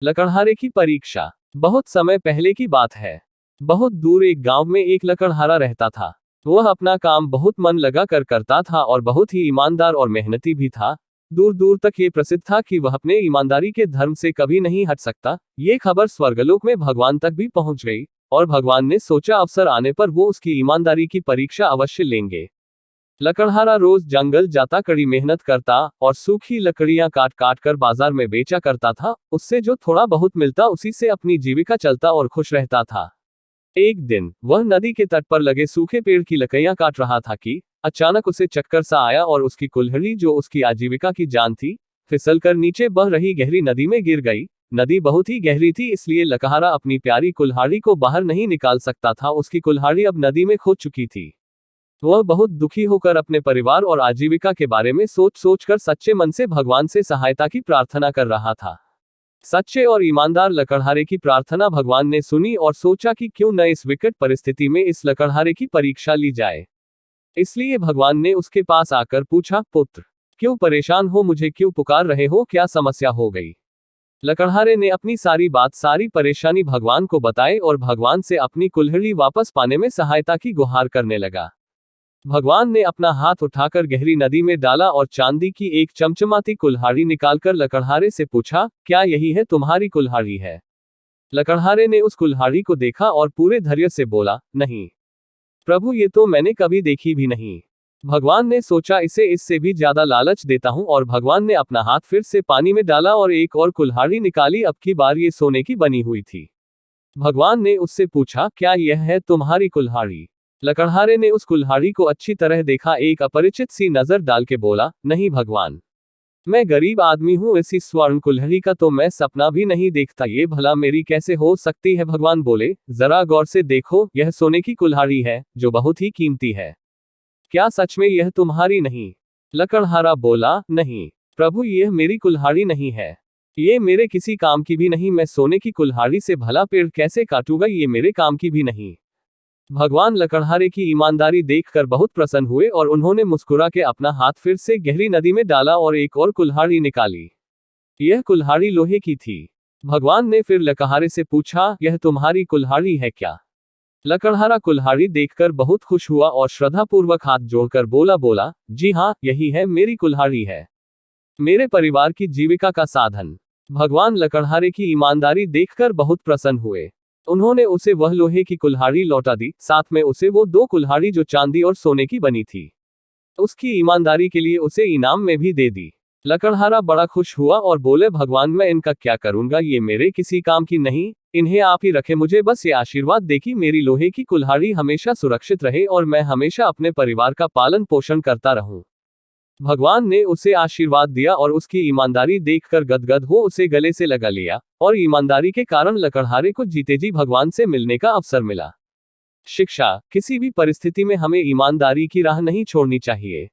लकड़हारे की परीक्षा। बहुत समय पहले की बात है। बहुत दूर एक गांव में एक लकड़हारा रहता था। वह अपना काम बहुत मन लगा कर करता था और बहुत ही ईमानदार और मेहनती भी था। दूर दूर तक ये प्रसिद्ध था कि वह अपने ईमानदारी के धर्म से कभी नहीं हट सकता। ये खबर स्वर्गलोक में भगवान तक भी पहुंच गई और भगवान ने सोचा अवसर आने पर वो उसकी ईमानदारी की परीक्षा अवश्य लेंगे। लकड़हारा रोज जंगल जाता, कड़ी मेहनत करता और सूखी लकड़ियां काट काट कर बाजार में बेचा करता था। उससे जो थोड़ा बहुत मिलता उसी से अपनी जीविका चलता और खुश रहता था। एक दिन वह नदी के तट पर लगे सूखे पेड़ की लकड़ियां काट रहा था कि अचानक उसे चक्कर सा आया और उसकी कुल्हाड़ी, जो उसकी आजीविका की जान थी, फिसलकर नीचे बह रही गहरी नदी में गिर गई। नदी बहुत ही गहरी थी, इसलिए लकड़हारा अपनी प्यारी कुल्हाड़ी को बाहर नहीं निकाल सकता था। उसकी कुल्हाड़ी अब नदी में खो चुकी थी। वह बहुत दुखी होकर अपने परिवार और आजीविका के बारे में सोच सोच कर सच्चे मन से भगवान से सहायता की प्रार्थना कर रहा था। सच्चे और ईमानदार लकड़हारे की प्रार्थना भगवान ने सुनी और सोचा कि क्यों न इस विकट परिस्थिति में इस लकड़हारे की परीक्षा ली जाए। इसलिए भगवान ने उसके पास आकर पूछा, पुत्र, क्यों परेशान हो? मुझे क्यों पुकार रहे हो? क्या समस्या हो गई? लकड़हारे ने अपनी सारी बात, सारी परेशानी भगवान को बताई और भगवान से अपनी कुल्हाड़ी वापस पाने में सहायता की गुहार करने लगा। भगवान ने अपना हाथ उठाकर गहरी नदी में डाला और चांदी की एक चमचमाती कुल्हाड़ी निकालकर लकड़हारे से पूछा, क्या यही है तुम्हारी कुल्हाड़ी है? लकड़हारे ने उस कुल्हाड़ी को देखा और पूरे धैर्य से बोला, नहीं प्रभु, ये तो मैंने कभी देखी भी नहीं। भगवान ने सोचा, इसे इससे भी ज्यादा लालच देता हूं, और भगवान ने अपना हाथ फिर से पानी में डाला और एक और कुल्हाड़ी निकाली। अब की बार ये सोने की बनी हुई थी। भगवान ने उससे पूछा, क्या यह है तुम्हारी कुल्हाड़ी? लकड़हारे ने उस कुल्हाड़ी को अच्छी तरह देखा, एक अपरिचित सी नजर डाल के बोला, नहीं भगवान, मैं गरीब आदमी हूँ, ऐसी स्वर्ण कुल्हाड़ी का तो मैं सपना भी नहीं देखता। ये भला मेरी कैसे हो सकती है? भगवान बोले, जरा गौर से देखो, यह सोने की कुल्हाड़ी है जो बहुत ही कीमती है। क्या सच में यह तुम्हारी नहीं? लकड़हारा बोला, नहीं प्रभु, यह मेरी कुल्हाड़ी नहीं है। ये मेरे किसी काम की भी नहीं। मैं सोने की कुल्हाड़ी से भला पेड़ कैसे काटूंगा? ये मेरे काम की भी नहीं। भगवान लकड़हारे की ईमानदारी देखकर बहुत प्रसन्न हुए और उन्होंने मुस्कुरा के अपना हाथ फिर से गहरी नदी में डाला और एक और कुल्हाड़ी निकाली। यह कुल्हाड़ी लोहे की थी। भगवान ने फिर लकड़हारे से पूछा, यह तुम्हारी कुल्हाड़ी है क्या? लकड़हारा कुल्हाड़ी देखकर बहुत खुश हुआ और श्रद्धापूर्वक हाथ जोड़कर बोला, जी हाँ, यही है, मेरी कुल्हाड़ी है, मेरे परिवार की जीविका का साधन। भगवान लकड़हारे की ईमानदारी देखकर बहुत प्रसन्न हुए। उन्होंने उसे वह लोहे की कुल्हाड़ी लौटा दी, साथ में उसे वो 2 कुल्हाड़ी जो चांदी और सोने की बनी थी, उसकी ईमानदारी के लिए उसे इनाम में भी दे दी। लकड़हारा बड़ा खुश हुआ और बोले, भगवान, मैं इनका क्या करूंगा? ये मेरे किसी काम की नहीं, इन्हें आप ही रखे। मुझे बस ये आशीर्वाद दे कि मेरी लोहे की कुल्हाड़ी हमेशा सुरक्षित रहे और मैं हमेशा अपने परिवार का पालन पोषण करता रहूं। भगवान ने उसे आशीर्वाद दिया और उसकी ईमानदारी देखकर गदगद हो उसे गले से लगा लिया, और ईमानदारी के कारण लकड़हारे को जीते जी भगवान से मिलने का अवसर मिला। शिक्षा, किसी भी परिस्थिति में हमें ईमानदारी की राह नहीं छोड़नी चाहिए।